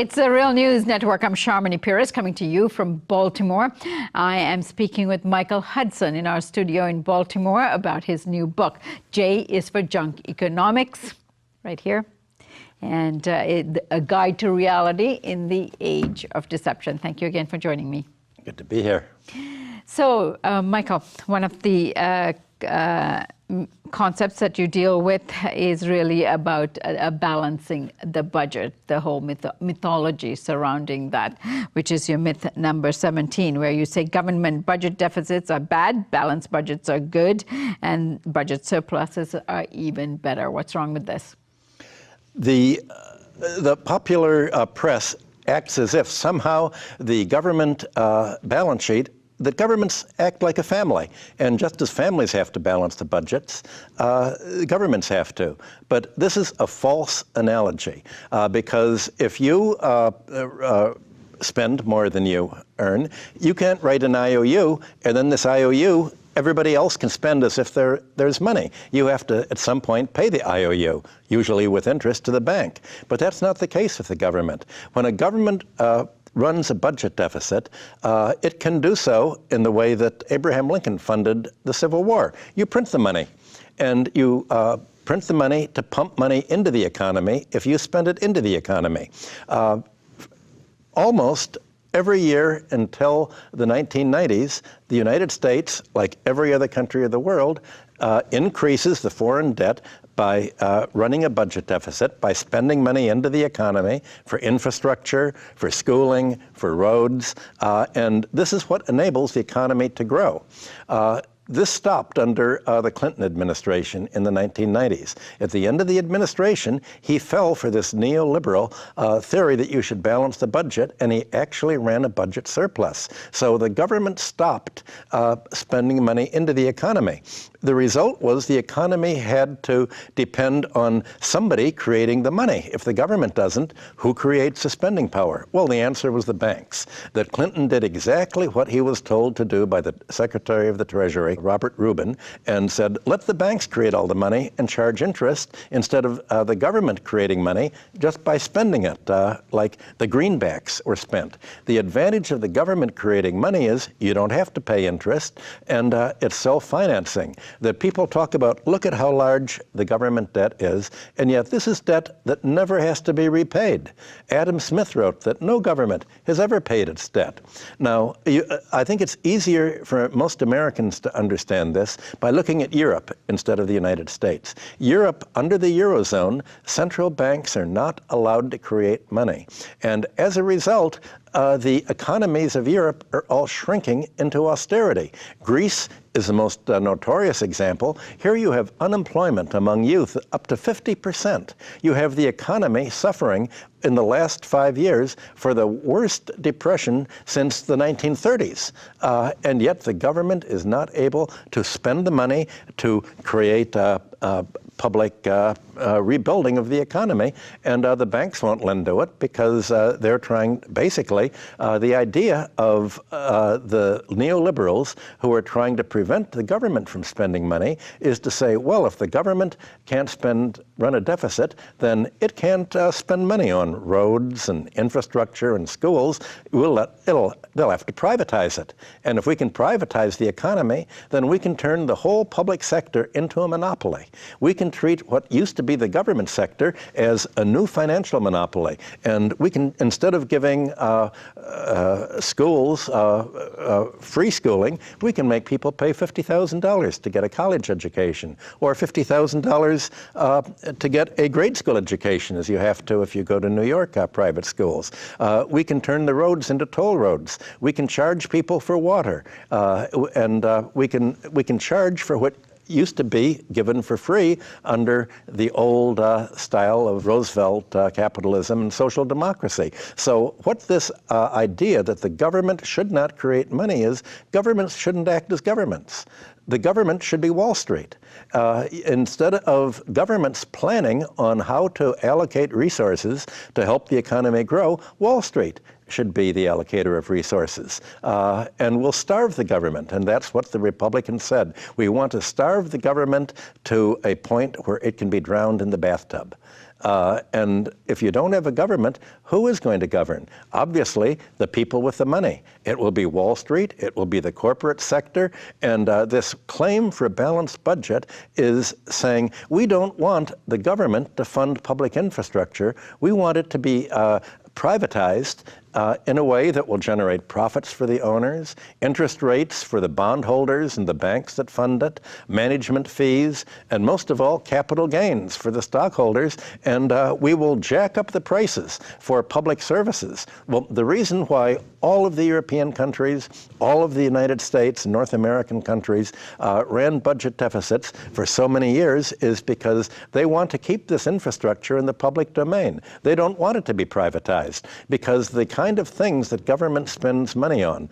It's the Real News Network. I'm Sharmini Pires coming to you from Baltimore. I am speaking with Michael Hudson in our studio in Baltimore about his new book, J is for Junk Economics, right here, and a guide to reality in the age of deception. Thank you again for joining me. Good to be here. So, Michael, one of the concepts that you deal with is really about balancing the budget, the whole mythology surrounding that, which is your myth number 17, where you say government budget deficits are bad, balanced budgets are good, and budget surpluses are even better. What's wrong with this? The popular press acts as if somehow the government balance sheet, that governments act like a family, and just as families have to balance the budgets, governments have to. But this is a false analogy, because if you spend more than you earn, you can't write an IOU, and then this IOU, everybody else can spend as if there's money. You have to, at some point, pay the IOU, usually with interest, to the bank. But that's not the case with the government. When a government runs a budget deficit, it can do so in the way that Abraham Lincoln funded the Civil War. You print the money, and you print the money to pump money into the economy if you spend it into the economy. Almost every year until the 1990s, the United States, like every other country of the world, increases the foreign debt by running a budget deficit, by spending money into the economy for infrastructure, for schooling, for roads, and this is what enables the economy to grow. This stopped under the Clinton administration in the 1990s. At the end of the administration, he fell for this neoliberal theory that you should balance the budget, and he actually ran a budget surplus. So the government stopped spending money into the economy. The result was the economy had to depend on somebody creating the money. If the government doesn't, who creates the spending power? Well, the answer was the banks. That Clinton did exactly what he was told to do by the Secretary of the Treasury, Robert Rubin, and said, let the banks create all the money and charge interest instead of the government creating money just by spending it, like the greenbacks were spent. The advantage of the government creating money is you don't have to pay interest, and it's self-financing. That people talk about, look at how large the government debt is, and yet this is debt that never has to be repaid. Adam Smith wrote that no government has ever paid its debt. Now, I think it's easier for most Americans to understand this by looking at Europe instead of the United States. Europe, under the Eurozone, central banks are not allowed to create money. And as a result, the economies of Europe are all shrinking into austerity. Greece is the most notorious example. Here you have unemployment among youth up to 50%. You have the economy suffering in the last 5 years for the worst depression since the 1930s. And yet the government is not able to spend the money to create public rebuilding of the economy, and the banks won't lend to it because they're trying, basically, the idea of the neoliberals who are trying to prevent the government from spending money is to say, well, if the government can't run a deficit, then it can't spend money on roads and infrastructure and schools. They'll have to privatize it. And if we can privatize the economy, then we can turn the whole public sector into a monopoly. We can treat what used to be the government sector as a new financial monopoly. And we can, instead of giving schools free schooling, we can make people pay $50,000 to get a college education, or $50,000 to get a grade school education, as you have to if you go to New York private schools. We can turn the roads into toll roads. We can charge people for water, and we can charge for what used to be given for free under the old style of Roosevelt capitalism and social democracy. So what this idea that the government should not create money is, governments shouldn't act as governments. The government should be Wall Street. Instead of governments planning on how to allocate resources to help the economy grow, Wall Street should be the allocator of resources. And we'll starve the government, and that's what the Republicans said. We want to starve the government to a point where it can be drowned in the bathtub. And if you don't have a government, who is going to govern? Obviously, the people with the money. It will be Wall Street, it will be the corporate sector, and this claim for a balanced budget is saying, we don't want the government to fund public infrastructure. We want it to be privatized in a way that will generate profits for the owners, interest rates for the bondholders and the banks that fund it, management fees, and most of all, capital gains for the stockholders. And we will jack up the prices for public services. Well, the reason why all of the European countries, all of the United States, North American countries ran budget deficits for so many years is because they want to keep this infrastructure in the public domain. They don't want it to be privatized because the kind of things that government spends money on,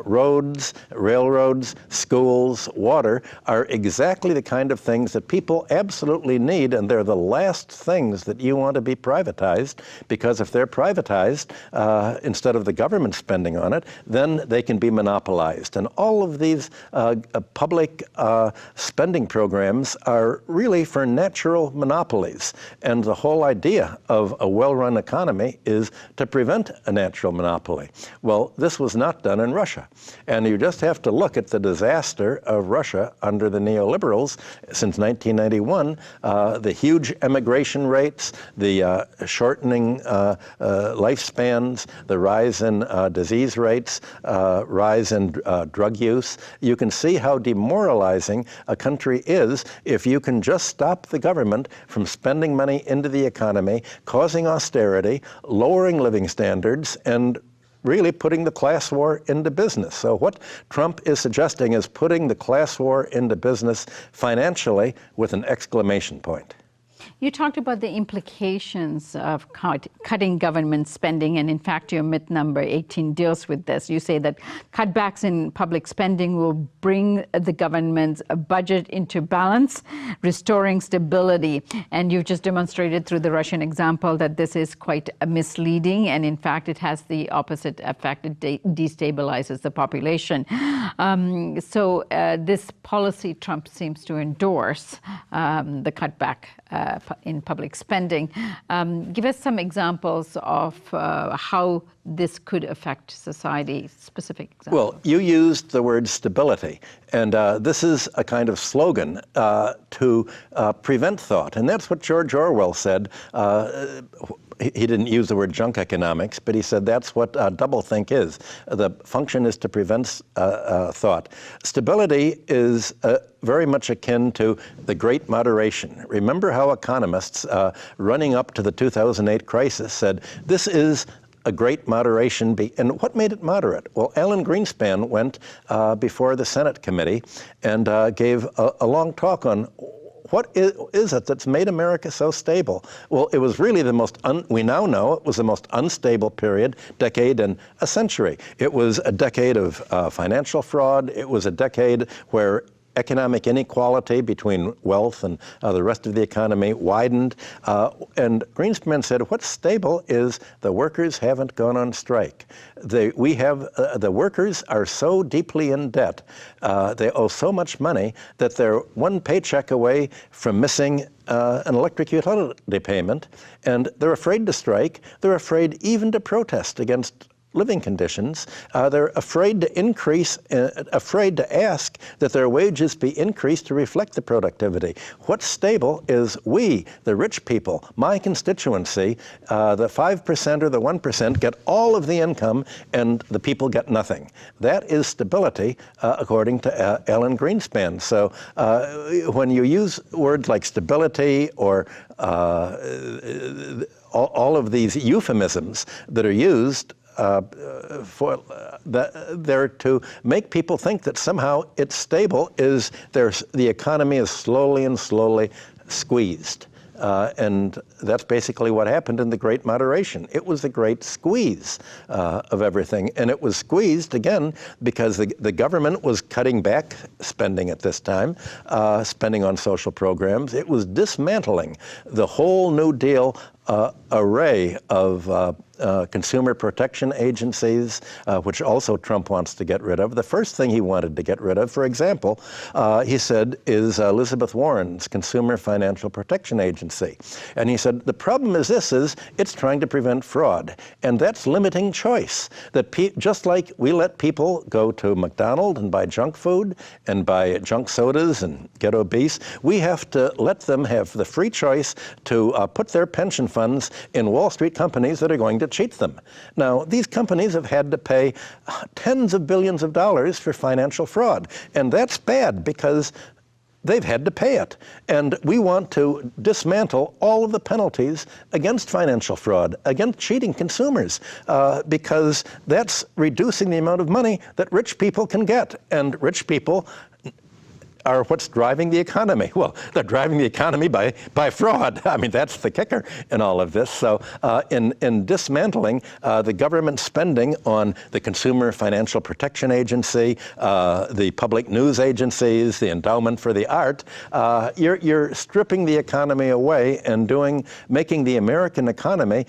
roads, railroads, schools, water, are exactly the kind of things that people absolutely need, and they're the last things that you want to be privatized, because if they're privatized, instead of the government spending on it, then they can be monopolized. And all of these public spending programs are really for natural monopolies. And the whole idea of a well-run economy is to prevent a natural monopoly. Well, this was not done in Russia. And you just have to look at the disaster of Russia under the neoliberals since 1991, the huge emigration rates, the shortening lifespans, the rise in disease rates, rise in drug use. You can see how demoralizing a country is if you can just stop the government from spending money into the economy, causing austerity, lowering living standards, and really putting the class war into business. So what Trump is suggesting is putting the class war into business financially with an exclamation point. You talked about the implications of cutting government spending, and in fact, your myth number 18 deals with this. You say that cutbacks in public spending will bring the government's budget into balance, restoring stability. And you've just demonstrated through the Russian example that this is quite misleading, and in fact, it has the opposite effect. It destabilizes the population. So this policy Trump seems to endorse, the cutback in public spending. Give us some examples of how this could affect society, specific examples. Well, you used the word stability, and this is a kind of slogan to prevent thought, and that's what George Orwell said. He didn't use the word junk economics, but he said that's what doublethink is. The function is to prevent thought. Stability is very much akin to the Great Moderation. Remember how economists running up to the 2008 crisis said, this is a great moderation. And what made it moderate? Well, Alan Greenspan went before the Senate committee and gave a long talk on what is it that's made America so stable? Well, it was really the most, we now know it was the most unstable decade in a century. It was a decade of financial fraud. It was a decade where economic inequality between wealth and the rest of the economy widened. And Greenspan said, what's stable is the workers haven't gone on strike. The workers are so deeply in debt, they owe so much money that they're one paycheck away from missing an electric utility payment, and they're afraid to strike. They're afraid even to protest against living conditions. They're afraid to afraid to ask that their wages be increased to reflect the productivity. What's stable is we, the rich people, my constituency, the 5% or the 1% get all of the income and the people get nothing. That is stability, according to Alan Greenspan. So when you use words like stability or all of these euphemisms that are used, they're to make people think that somehow it's stable, the economy is slowly and slowly squeezed. And that's basically what happened in the Great Moderation. It was the great squeeze of everything. And it was squeezed, again, because the government was cutting back spending at this time, spending on social programs. It was dismantling the whole New Deal array of consumer protection agencies, which also Trump wants to get rid of. The first thing he wanted to get rid of, for example, he said, is Elizabeth Warren's Consumer Financial Protection Agency. And he said, the problem is this, is it's trying to prevent fraud. And that's limiting choice. That just like we let people go to McDonald's and buy junk food and buy junk sodas and get obese, we have to let them have the free choice to put their pension funds in Wall Street companies that are going to cheat them. Now, these companies have had to pay tens of billions of dollars for financial fraud. And that's bad because they've had to pay it. And we want to dismantle all of the penalties against financial fraud, against cheating consumers, because that's reducing the amount of money that rich people can get. And rich people are what's driving the economy. Well, they're driving the economy by fraud. I mean, that's the kicker in all of this. So in dismantling the government spending on the Consumer Financial Protection Agency, the public news agencies, the Endowment for the Art, you're stripping the economy away and making the American economy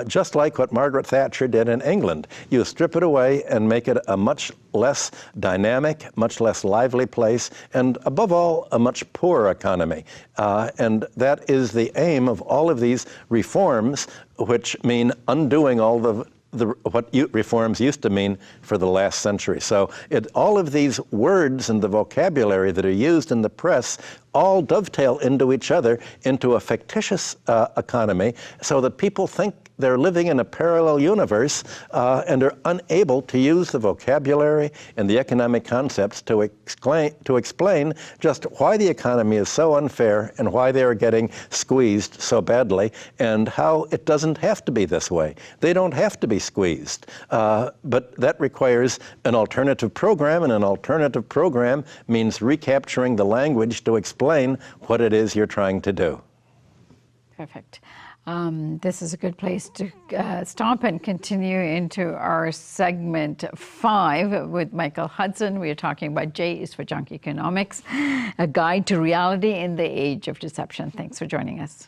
just like what Margaret Thatcher did in England. You strip it away and make it a much less dynamic, much less lively place, and above all, a much poorer economy. And that is the aim of all of these reforms, which mean undoing all what reforms used to mean for the last century. So all of these words and the vocabulary that are used in the press all dovetail into each other into a fictitious economy so that people think they're living in a parallel universe and are unable to use the vocabulary and the economic concepts to explain just why the economy is so unfair and why they are getting squeezed so badly and how it doesn't have to be this way. They don't have to be squeezed. But that requires an alternative program, and an alternative program means recapturing the language to explain what it is you're trying to do. Perfect. This is a good place to stop and continue into our segment 5 with Michael Hudson. We are talking about J is for Junk Economics, a guide to reality in the age of deception. Thanks for joining us.